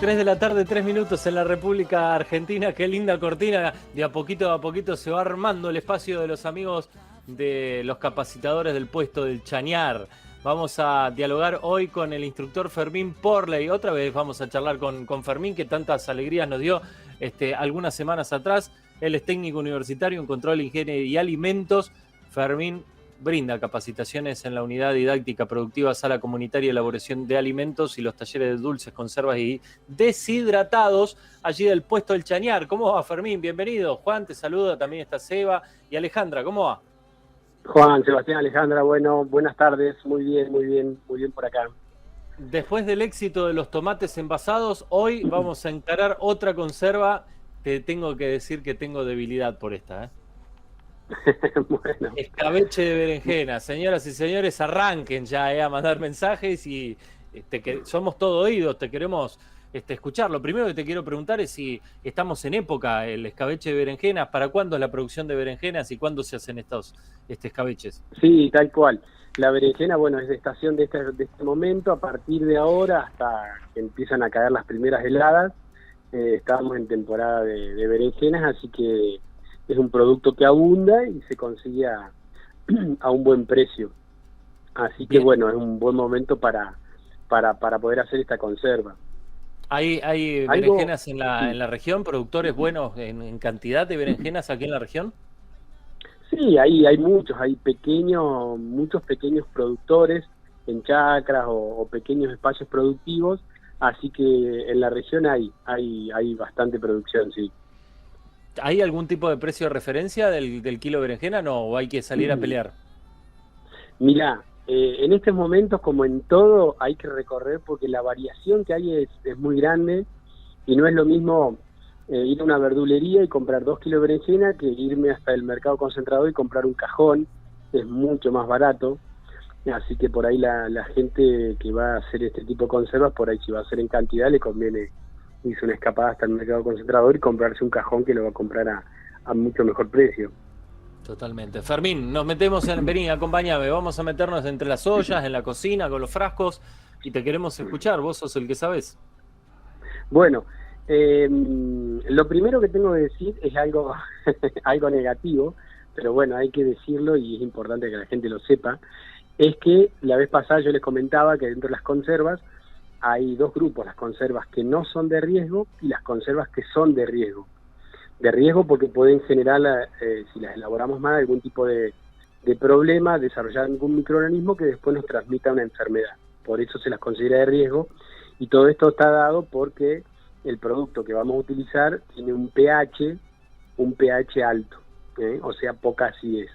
3 de la tarde, 3 minutos en la República Argentina. Qué linda cortina. De a poquito se va armando el espacio de los amigos de los capacitadores del puesto del Chañar. Vamos a dialogar hoy con el instructor Fermín Porley. Otra vez vamos a charlar con Fermín, que tantas alegrías nos dio algunas semanas atrás. Él es técnico universitario en control, higiene y alimentos. Fermín brinda capacitaciones en la unidad didáctica productiva, sala comunitaria, elaboración de alimentos y los talleres de dulces, conservas y deshidratados, allí del puesto del Chañar. ¿Cómo va, Fermín? Bienvenido. Juan te saluda, también está Seba y Alejandra. ¿Cómo va? Juan, Sebastián, Alejandra, bueno, buenas tardes, muy bien por acá. Después del éxito de los tomates envasados, hoy vamos a encarar otra conserva. Te tengo que decir que tengo debilidad por esta, ¿eh? Bueno. Escabeche de berenjena. Señoras y señores, arranquen ya a mandar mensajes y que somos todo oídos, te queremos escuchar. Lo primero que te quiero preguntar es si estamos en época, el escabeche de berenjenas, ¿para cuándo es la producción de berenjenas y cuándo se hacen estos escabeches? Sí, tal cual. La berenjena, bueno, es de estación de este momento, a partir de ahora hasta que empiezan a caer las primeras heladas. Estamos en temporada de berenjenas, así que es un producto que abunda y se consigue a un buen precio. Así que bueno, es un buen momento para poder hacer esta conserva. ¿Hay berenjenas en la región? ¿Productores buenos en cantidad de berenjenas aquí en la región? Sí, hay muchos, muchos pequeños productores en chacras o pequeños espacios productivos, así que en la región hay bastante producción, sí. ¿Hay algún tipo de precio de referencia del kilo de berenjena, no? ¿O hay que salir a pelear? Mirá, en estos momentos, como en todo, hay que recorrer porque la variación que hay es muy grande y no es lo mismo ir a una verdulería y comprar 2 kilos de berenjena que irme hasta el mercado concentrador y comprar un cajón. Es mucho más barato, así que por ahí la gente que va a hacer este tipo de conservas, por ahí si va a hacer en cantidad, le conviene irse una escapada hasta el mercado concentrador y comprarse un cajón que lo va a comprar a mucho mejor precio. Totalmente. Fermín, nos metemos vení, acompáñame, vamos a meternos entre las ollas, en la cocina, con los frascos, y te queremos escuchar, vos sos el que sabés. Bueno, lo primero que tengo que decir es algo negativo, pero bueno, hay que decirlo y es importante que la gente lo sepa, es que la vez pasada yo les comentaba que dentro de las conservas hay dos grupos, las conservas que no son de riesgo y las conservas que son de riesgo. De riesgo porque pueden generar, si las elaboramos mal, algún tipo de problema, desarrollar algún microorganismo que después nos transmita una enfermedad. Por eso se las considera de riesgo y todo esto está dado porque el producto que vamos a utilizar tiene un pH alto, o sea, poca acidez.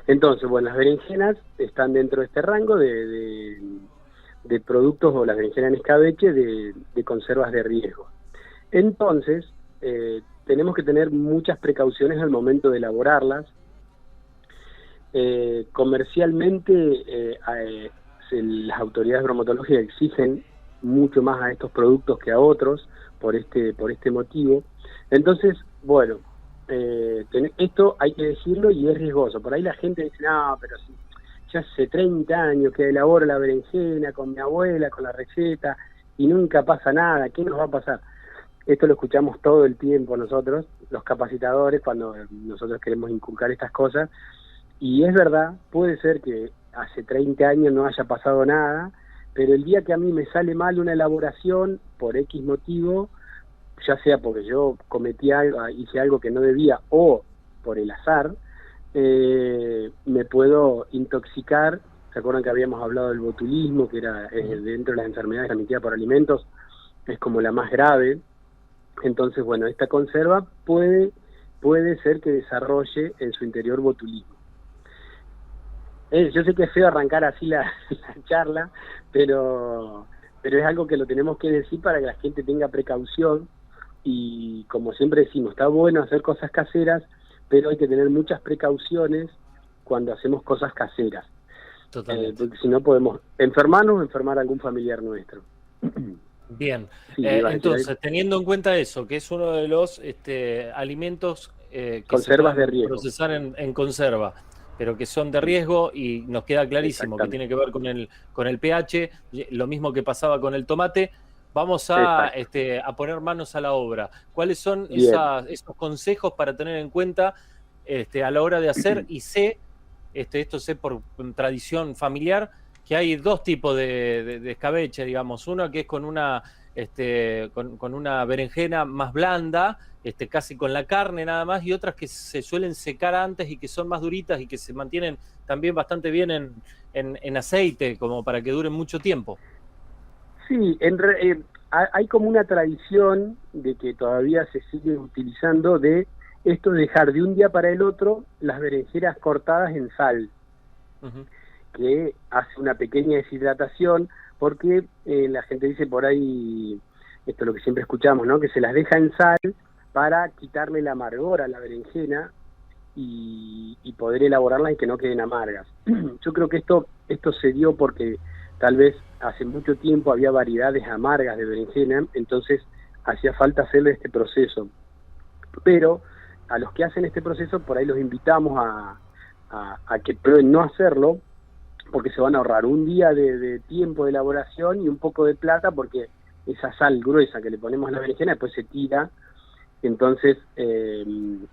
Entonces, bueno, las berenjenas están dentro de este rango de productos, o las berenjenas en escabeche, de conservas de riesgo. Entonces, tenemos que tener muchas precauciones al momento de elaborarlas. Comercialmente, las autoridades bromatológicas exigen mucho más a estos productos que a otros por este motivo. Entonces, bueno, esto hay que decirlo y es riesgoso. Por ahí la gente dice, no, pero sí, ya hace 30 años que elaboro la berenjena con mi abuela, con la receta, y nunca pasa nada, ¿qué nos va a pasar? Esto lo escuchamos todo el tiempo nosotros, los capacitadores, cuando nosotros queremos inculcar estas cosas, y es verdad, puede ser que hace 30 años no haya pasado nada, pero el día que a mí me sale mal una elaboración, por X motivo, ya sea porque yo cometí algo, hice algo que no debía, o por el azar, me puedo intoxicar. ¿Se acuerdan que habíamos hablado del botulismo, que era dentro de las enfermedades transmitidas por alimentos, es como la más grave? Entonces, bueno, esta conserva puede ser que desarrolle en su interior botulismo. Yo sé que es feo arrancar así la charla, pero es algo que lo tenemos que decir para que la gente tenga precaución, y como siempre decimos, está bueno hacer cosas caseras, pero hay que tener muchas precauciones cuando hacemos cosas caseras. Porque si no podemos enfermarnos o enfermar a algún familiar nuestro. Bien, sí, entonces teniendo en cuenta eso, que es uno de los alimentos que conservas se de riesgo, procesar en conserva, pero que son de riesgo, y nos queda clarísimo que tiene que ver con el pH, lo mismo que pasaba con el tomate. Vamos Exacto. a poner manos a la obra. ¿Cuáles son Bien. esos consejos para tener en cuenta a la hora de hacer? Y sé, esto sé por tradición familiar, que hay dos tipos de escabeche, digamos. Uno que es con una berenjena más blanda, casi con la carne nada más, y otras que se suelen secar antes y que son más duritas y que se mantienen también bastante bien en aceite, como para que duren mucho tiempo. Sí, hay como una tradición de que todavía se sigue utilizando de esto de dejar de un día para el otro las berenjenas cortadas en sal, Ujú. que hace una pequeña deshidratación, porque la gente dice por ahí, esto es lo que siempre escuchamos, ¿no? Que se las deja en sal para quitarle el amargor a la berenjena y poder elaborarlas y que no queden amargas. Yo creo que esto se dio porque tal vez hace mucho tiempo había variedades amargas de berenjena, entonces hacía falta hacerle este proceso. Pero a los que hacen este proceso, por ahí los invitamos a que prueben no hacerlo, porque se van a ahorrar un día de tiempo de elaboración y un poco de plata, porque esa sal gruesa que le ponemos a la berenjena después se tira, entonces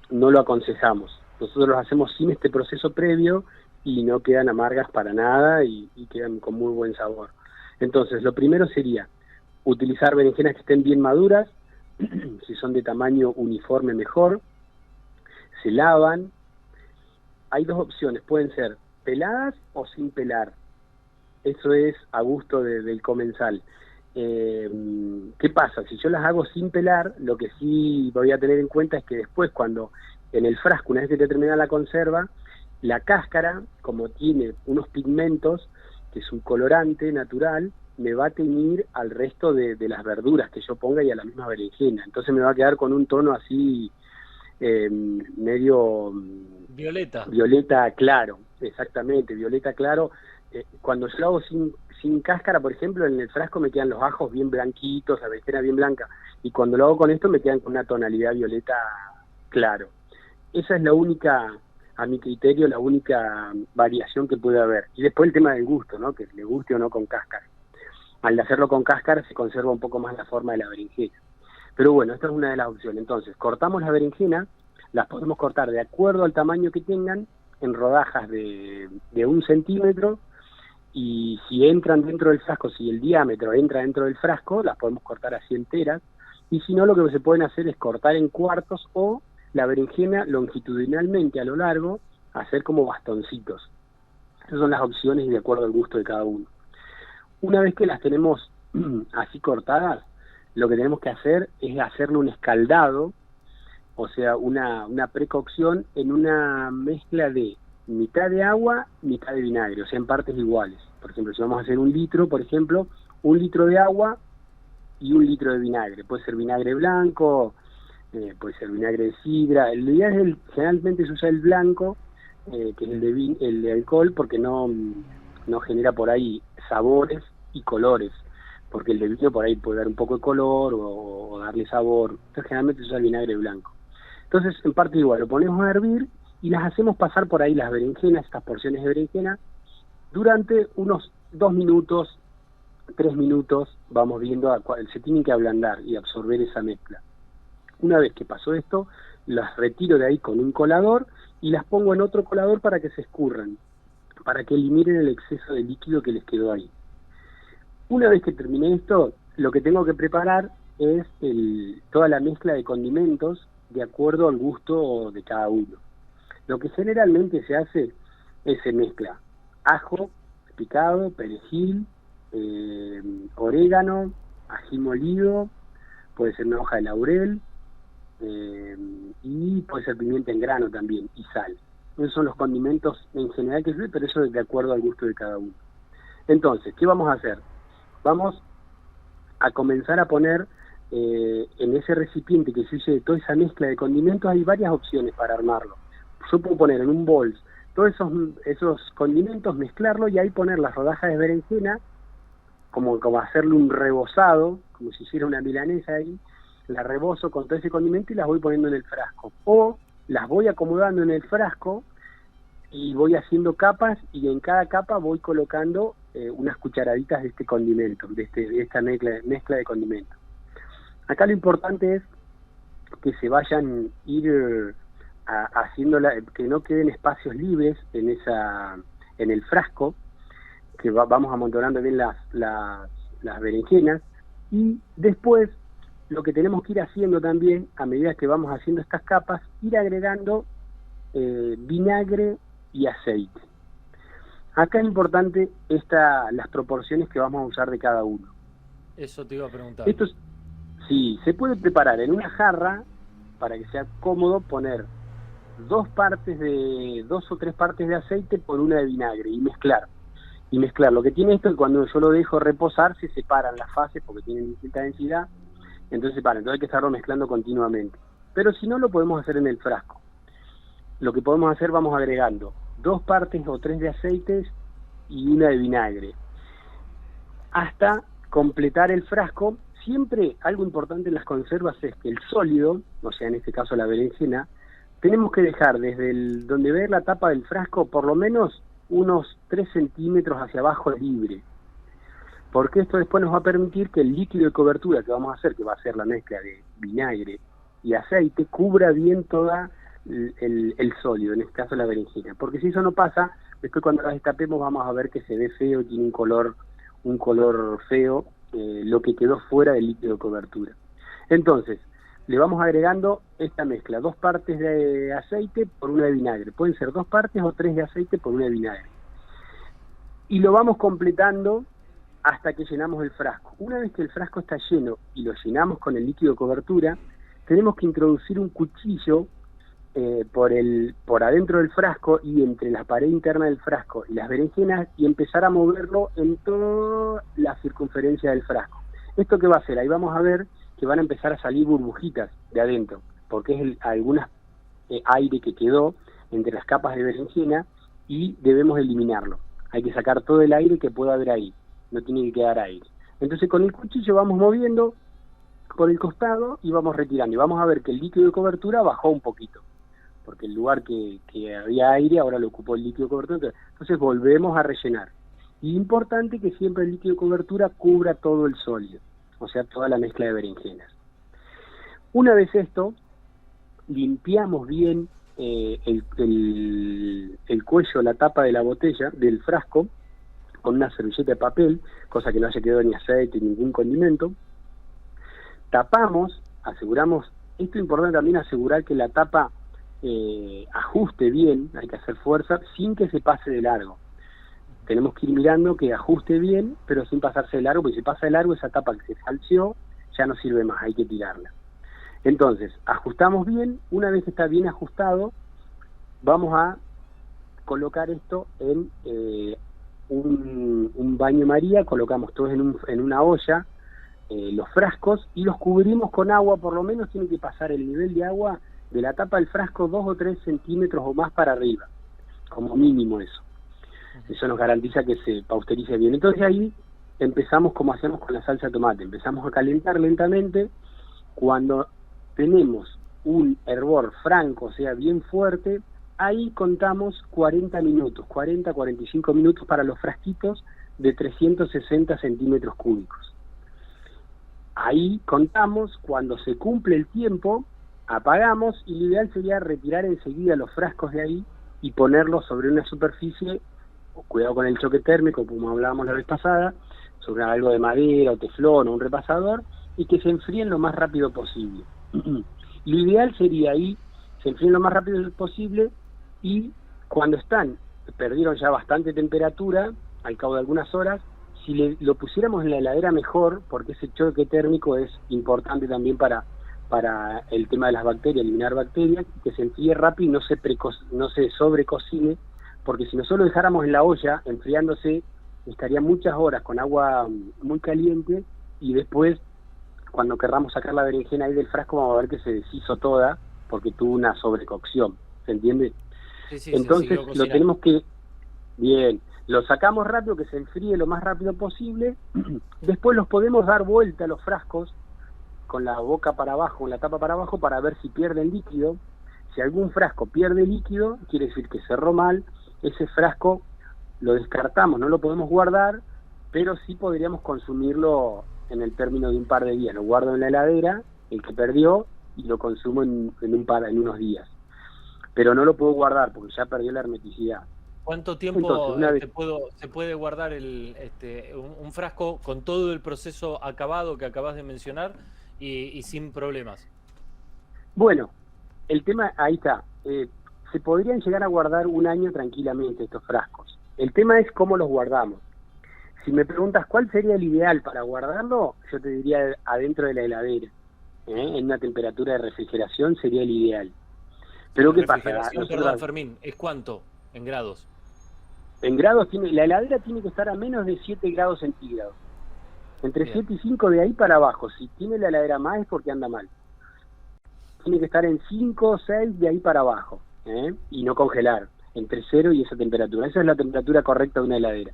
no lo aconsejamos. Nosotros los hacemos sin este proceso previo y no quedan amargas para nada y quedan con muy buen sabor. Entonces, lo primero sería utilizar berenjenas que estén bien maduras, si son de tamaño uniforme mejor, se lavan. Hay dos opciones, pueden ser peladas o sin pelar. Eso es a gusto del comensal. Eh, ¿Qué pasa? Si yo las hago sin pelar, lo que sí voy a tener en cuenta es que después cuando en el frasco, una vez que te termina la conserva, la cáscara, como tiene unos pigmentos, que es un colorante natural, me va a teñir al resto de las verduras que yo ponga y a la misma berenjena. Entonces me va a quedar con un tono así medio Violeta. violeta claro, exactamente, violeta claro. Cuando yo lo hago sin cáscara, por ejemplo, en el frasco me quedan los ajos bien blanquitos, la berenjena bien blanca, y cuando lo hago con esto me quedan con una tonalidad violeta claro. Esa es la única, a mi criterio, la única variación que puede haber. Y después el tema del gusto, ¿no? Que le guste o no con cáscara. Al hacerlo con cáscara se conserva un poco más la forma de la berenjena. Pero bueno, esta es una de las opciones. Entonces, cortamos la berenjena, las podemos cortar de acuerdo al tamaño que tengan, en rodajas de 1 centímetro, y si entran dentro del frasco, si el diámetro entra dentro del frasco, las podemos cortar así enteras, y si no, lo que se pueden hacer es cortar en cuartos o la berenjena longitudinalmente a lo largo, hacer como bastoncitos. Esas son las opciones y de acuerdo al gusto de cada uno. Una vez que las tenemos así cortadas, lo que tenemos que hacer es hacerle un escaldado, o sea, una precocción en una mezcla de mitad de agua, mitad de vinagre, o sea, en partes iguales. Por ejemplo, si vamos a hacer 1 litro, por ejemplo, 1 litro de agua y 1 litro de vinagre. Puede ser vinagre blanco, puede ser vinagre de sidra. El ideal es generalmente se usa el blanco, que es el de alcohol, porque no genera por ahí sabores y colores, porque el de vino por ahí puede dar un poco de color o darle sabor. Entonces generalmente se usa el vinagre blanco. Entonces, en parte igual, lo ponemos a hervir y las hacemos pasar por ahí las berenjenas, estas porciones de berenjena, durante unos 2 minutos, 3 minutos, vamos viendo a cuál se tienen que ablandar y absorber esa mezcla. Una vez que pasó esto, las retiro de ahí con un colador y las pongo en otro colador para que se escurran, para que eliminen el exceso de líquido que les quedó ahí. Una vez que terminé esto, lo que tengo que preparar es toda la mezcla de condimentos de acuerdo al gusto de cada uno. Lo que generalmente se hace es se mezcla ajo picado, perejil, orégano, ají molido, puede ser una hoja de laurel, y puede ser pimienta en grano también, y sal. Esos son los condimentos en general que se usan, pero eso es de acuerdo al gusto de cada uno. Entonces, ¿qué vamos a hacer? Vamos a comenzar a poner en ese recipiente que se hizo de toda esa mezcla de condimentos, hay varias opciones para armarlo. Yo puedo poner en un bol todos esos condimentos, mezclarlo y ahí poner las rodajas de berenjena, como hacerle un rebozado, como si hiciera una milanesa ahí, la rebozo con todo ese condimento y las voy poniendo en el frasco. O las voy acomodando en el frasco y voy haciendo capas y en cada capa voy colocando unas cucharaditas de este condimento, de esta mezcla de condimentos. Acá lo importante es que se vayan haciendo que no queden espacios libres en el frasco, que vamos amontonando bien las berenjenas, y después lo que tenemos que ir haciendo también, a medida que vamos haciendo estas capas, ir agregando vinagre y aceite. Acá es importante las proporciones que vamos a usar de cada uno. Eso te iba a preguntar. Esto sí, se puede preparar en una jarra, para que sea cómodo, poner 2 o 3 partes de aceite por una de vinagre y mezclar. Lo que tiene esto es que cuando yo lo dejo reposar se separan las fases porque tienen distinta densidad, entonces entonces hay que estarlo mezclando continuamente. Pero si no, lo podemos hacer en el frasco. Lo que podemos hacer, vamos agregando 2 partes o 3 de aceites y una de vinagre, hasta completar el frasco. Siempre algo importante en las conservas es que el sólido, o sea, en este caso la berenjena, tenemos que dejar desde donde ve la tapa del frasco por lo menos unos 3 centímetros hacia abajo libre, porque esto después nos va a permitir que el líquido de cobertura que vamos a hacer, que va a ser la mezcla de vinagre y aceite, cubra bien toda el sólido, en este caso la berenjena, porque si eso no pasa, después cuando las destapemos vamos a ver que se ve feo, tiene un color feo, lo que quedó fuera del líquido de cobertura. Entonces, le vamos agregando esta mezcla, 2 partes de aceite por una de vinagre, pueden ser 2 partes o 3 de aceite por una de vinagre, y lo vamos completando hasta que llenamos el frasco. Una vez que el frasco está lleno y lo llenamos con el líquido de cobertura, tenemos que introducir un cuchillo por adentro del frasco y entre la pared interna del frasco y las berenjenas, y empezar a moverlo en toda la circunferencia del frasco. ¿Esto qué va a hacer? Ahí vamos a ver que van a empezar a salir burbujitas de adentro, porque es algunas aire que quedó entre las capas de berenjena y debemos eliminarlo. Hay que sacar todo el aire que pueda haber ahí, no tiene que quedar aire. Entonces con el cuchillo vamos moviendo por el costado y vamos retirando, y vamos a ver que el líquido de cobertura bajó un poquito, porque el lugar que había aire ahora lo ocupó el líquido de cobertura, entonces volvemos a rellenar. Y importante que siempre el líquido de cobertura cubra todo el sólido, o sea, toda la mezcla de berenjenas. Una vez esto, limpiamos bien el cuello, la tapa de la botella, del frasco, con una servilleta de papel, cosa que no haya quedado ni aceite ni ningún condimento. Tapamos, aseguramos, esto es importante también, asegurar que la tapa ajuste bien, hay que hacer fuerza, sin que se pase de largo. Tenemos que ir mirando que ajuste bien, pero sin pasarse de largo, porque si pasa de largo, esa tapa que se salció ya no sirve más, hay que tirarla. Entonces, ajustamos bien. Una vez que está bien ajustado, vamos a colocar esto en un baño María, colocamos todos en una olla, los frascos, y los cubrimos con agua. Por lo menos tiene que pasar el nivel de agua de la tapa del frasco 2 o 3 centímetros o más para arriba, como mínimo eso. Eso nos garantiza que se pasteurice bien. Entonces ahí empezamos como hacemos con la salsa de tomate, empezamos a calentar lentamente. Cuando tenemos un hervor franco, o sea, bien fuerte, ahí contamos 40-45 minutos para los frasquitos de 360 centímetros cúbicos. Ahí contamos, cuando se cumple el tiempo, apagamos, y lo ideal sería retirar enseguida los frascos de ahí y ponerlos sobre una superficie, cuidado con el choque térmico, como hablábamos la vez pasada, sobre algo de madera o teflón o un repasador, y que se enfríen lo más rápido posible. Lo ideal sería ahí, se enfríen lo más rápido posible, y cuando perdieron ya bastante temperatura, al cabo de algunas horas, si lo pusiéramos en la heladera mejor, porque ese choque térmico es importante también para el tema de las bacterias, eliminar bacterias, que se enfríe rápido y no se sobrecocine, porque si nosotros lo dejáramos en la olla enfriándose, estaría muchas horas con agua muy caliente, y después, cuando querramos sacar la berenjena ahí del frasco, vamos a ver que se deshizo toda, porque tuvo una sobrecocción, ¿se entiende? Sí, entonces lo tenemos que, bien, lo sacamos rápido, que se enfríe lo más rápido posible. Después los podemos dar vuelta a los frascos, con la boca para abajo, con la tapa para abajo, para ver si pierde el líquido. Si algún frasco pierde líquido, quiere decir que cerró mal. Ese frasco lo descartamos, no lo podemos guardar, pero sí podríamos consumirlo en el término de un par de días. Lo guardo en la heladera, el que perdió, y lo consumo en unos días. Pero no lo puedo guardar porque ya perdió la hermeticidad. ¿Cuánto Entonces, tiempo una vez, se puede guardar un frasco con todo el proceso acabado que acabas de mencionar y sin problemas? bueno, el tema, ahí está, se podrían llegar a guardar un año tranquilamente estos frascos. El tema es cómo los guardamos. Si me preguntas cuál sería el ideal para guardarlo, yo te diría adentro de la heladera, en una temperatura de refrigeración sería el ideal. Pero ¿qué pasa? Refrigeración, perdón, Nosotros, Fermín, ¿es cuánto en grados? en grados, la heladera tiene que estar a menos de 7 grados centígrados. Entre Bien. 7 y 5 de ahí para abajo. Si tiene la heladera más es porque anda mal. Tiene que estar en 5 o 6 de ahí para abajo, y no congelar, entre 0 y esa temperatura. Esa es la temperatura correcta de una heladera.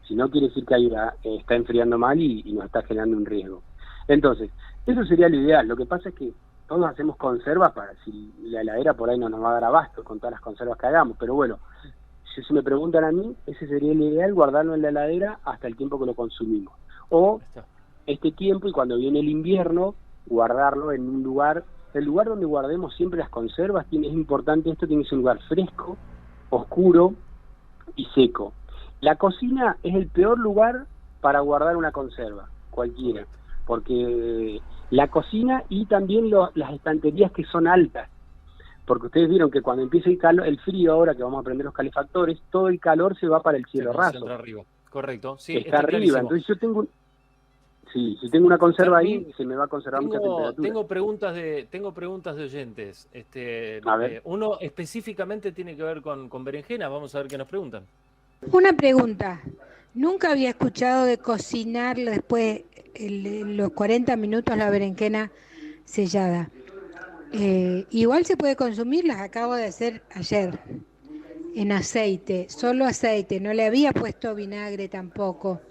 Si no, quiere decir que ahí está enfriando mal y nos está generando un riesgo. Entonces, eso sería lo ideal. Lo que pasa es que todos hacemos conservas para, si la heladera por ahí no nos va a dar abasto con todas las conservas que hagamos, pero bueno, si me preguntan a mí, ese sería el ideal, guardarlo en la heladera hasta el tiempo que lo consumimos. O este tiempo, y cuando viene el invierno, guardarlo en un lugar, el lugar donde guardemos siempre las conservas, es importante esto, tiene que ser un lugar fresco, oscuro y seco. La cocina es el peor lugar para guardar una conserva, cualquiera, porque la cocina y también las estanterías que son altas, porque ustedes vieron que cuando empieza el frío ahora que vamos a prender los calefactores, todo el calor se va para el cielo raso. Arriba. Correcto, sí, está arriba, entonces yo tengo si tengo una conserva ahí, se me va a conservar mucha temperatura. Tengo preguntas de oyentes. A ver. Uno específicamente tiene que ver con berenjena, vamos a ver qué nos preguntan. Una pregunta. Nunca había escuchado de cocinar después los 40 minutos la berenjena sellada. Igual se puede consumir, las acabo de hacer ayer, en aceite, solo aceite, no le había puesto vinagre tampoco.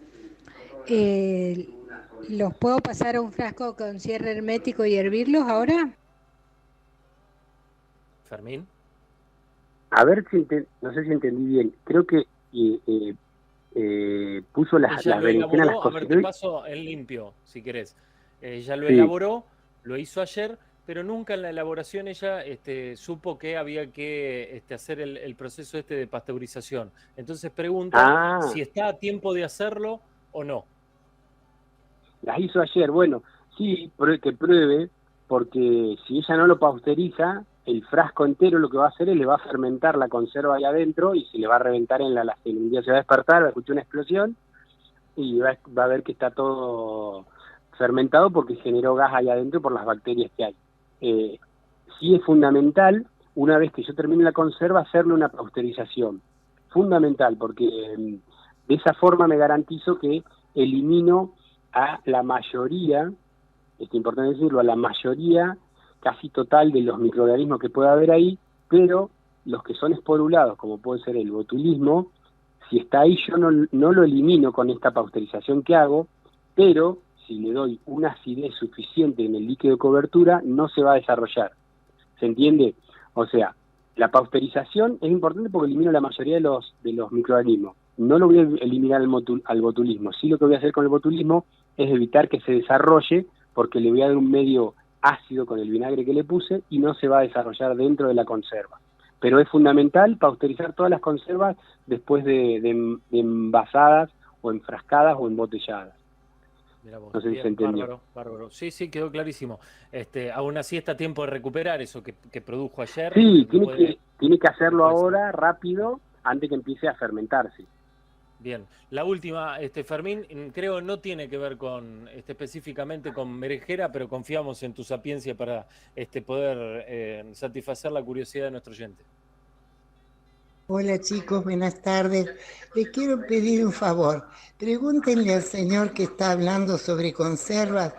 ¿Los puedo pasar a un frasco con cierre hermético y hervirlos ahora? Fermín. A ver si no sé si entendí bien. Creo que puso las berenjenas, las cocinó. A ver, te paso en limpio, si querés. Ella lo elaboró, lo hizo ayer, pero nunca en la elaboración ella supo que había que hacer el proceso de pasteurización. Entonces pregunta si está a tiempo de hacerlo o no. Las hizo ayer. Bueno, sí, que pruebe, porque si ella no lo pasteuriza, el frasco entero lo que va a hacer es le va a fermentar la conserva ahí adentro y se le va a reventar en un día se va a despertar, va a escuchar una explosión y va a ver que está todo fermentado porque generó gas ahí adentro por las bacterias que hay. Sí es fundamental, una vez que yo termine la conserva, hacerle una pasteurización. Fundamental, porque de esa forma me garantizo que elimino a la mayoría, es importante decirlo, a la mayoría casi total de los microorganismos que pueda haber ahí, pero los que son esporulados, como puede ser el botulismo, si está ahí yo no lo elimino con esta pasteurización que hago, pero si le doy una acidez suficiente en el líquido de cobertura, no se va a desarrollar. ¿Se entiende? O sea, la pasteurización es importante porque elimino la mayoría de los microorganismos. No lo voy a eliminar al botulismo. Sí, lo que voy a hacer con el botulismo es evitar que se desarrolle, porque le voy a dar un medio ácido con el vinagre que le puse y no se va a desarrollar dentro de la conserva. Pero es fundamental pasteurizar todas las conservas después de envasadas o enfrascadas o embotelladas. No sé si se entendió. Bárbaro. Sí, quedó clarísimo. Aún así está a tiempo de recuperar eso que produjo ayer. Sí, tiene que hacerlo ahora, rápido, antes que empiece a fermentarse. Bien, la última, Fermín, creo no tiene que ver con específicamente con berenjena, pero confiamos en tu sapiencia para poder satisfacer la curiosidad de nuestro oyente. Hola chicos, buenas tardes. Les quiero pedir un favor. Pregúntenle al señor que está hablando sobre conservas,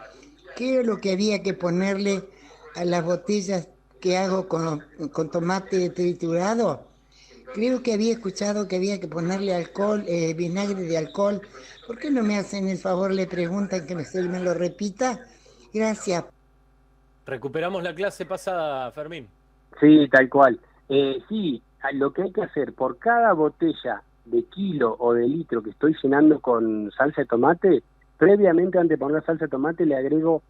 ¿qué es lo que había que ponerle a las botellas que hago con tomate triturado? Creo que había escuchado que había que ponerle alcohol, vinagre de alcohol. ¿Por qué no me hacen el favor, le preguntan que me lo repita? Gracias. Recuperamos la clase pasada, Fermín. Sí, tal cual. Sí, lo que hay que hacer por cada botella de kilo o de litro que estoy llenando con salsa de tomate, previamente antes de poner la salsa de tomate le agrego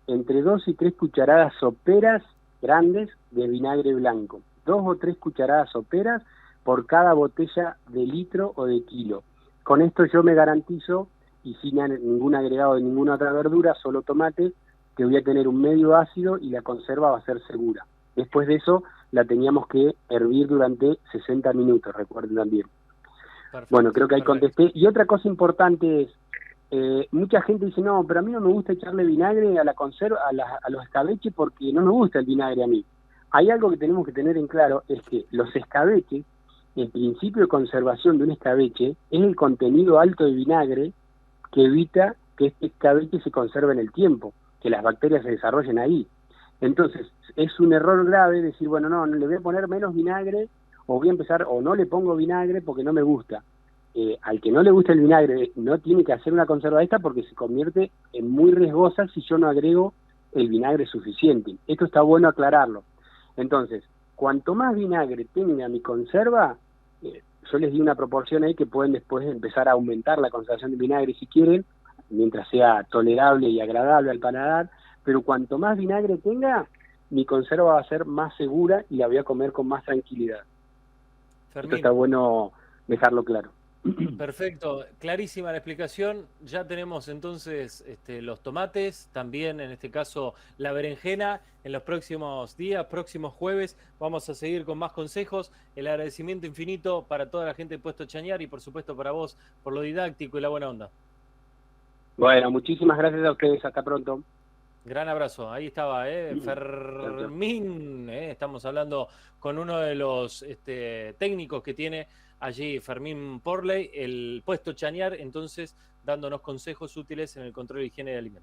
entre 2 y 3 cucharadas soperas grandes de vinagre blanco. 2 o 3 cucharadas soperas por cada botella de litro o de kilo. Con esto yo me garantizo, y sin ningún agregado de ninguna otra verdura, solo tomate, que voy a tener un medio ácido y la conserva va a ser segura. Después de eso la teníamos que hervir durante 60 minutos, recuerden también. Perfecto, Bueno, creo que ahí perfecto. contesté. Y otra cosa importante es, mucha gente dice, no, pero a mí no me gusta echarle vinagre a la conserva, a los escabeches porque no me gusta el vinagre a mí. Hay algo que tenemos que tener en claro, es que los escabeches, el principio de conservación de un escabeche es el contenido alto de vinagre que evita que este escabeche se conserve en el tiempo, que las bacterias se desarrollen ahí. Entonces, es un error grave decir, bueno, no le voy a poner menos vinagre, o voy a empezar, o no le pongo vinagre porque no me gusta. Al que no le gusta el vinagre no tiene que hacer una conserva esta porque se convierte en muy riesgosa si yo no agrego el vinagre suficiente. Esto está bueno aclararlo. Entonces, cuanto más vinagre tenga mi conserva, yo les di una proporción ahí que pueden después empezar a aumentar la concentración de vinagre si quieren, mientras sea tolerable y agradable al paladar, pero cuanto más vinagre tenga, mi conserva va a ser más segura y la voy a comer con más tranquilidad. Fermín, Esto está bueno dejarlo claro. perfecto, clarísima la explicación. Ya tenemos entonces los tomates, también en este caso la berenjena. En los próximos días, próximos jueves, vamos a seguir con más consejos. El agradecimiento infinito para toda la gente de Puesto Chañar y por supuesto para vos por lo didáctico y la buena onda. Bueno, muchísimas gracias a ustedes. Hasta pronto. Gran abrazo, ahí estaba, Fermín, estamos hablando con uno de los técnicos que tiene allí Fermín Porley, el Puesto Chañar, entonces dándonos consejos útiles en el control de higiene de alimentos.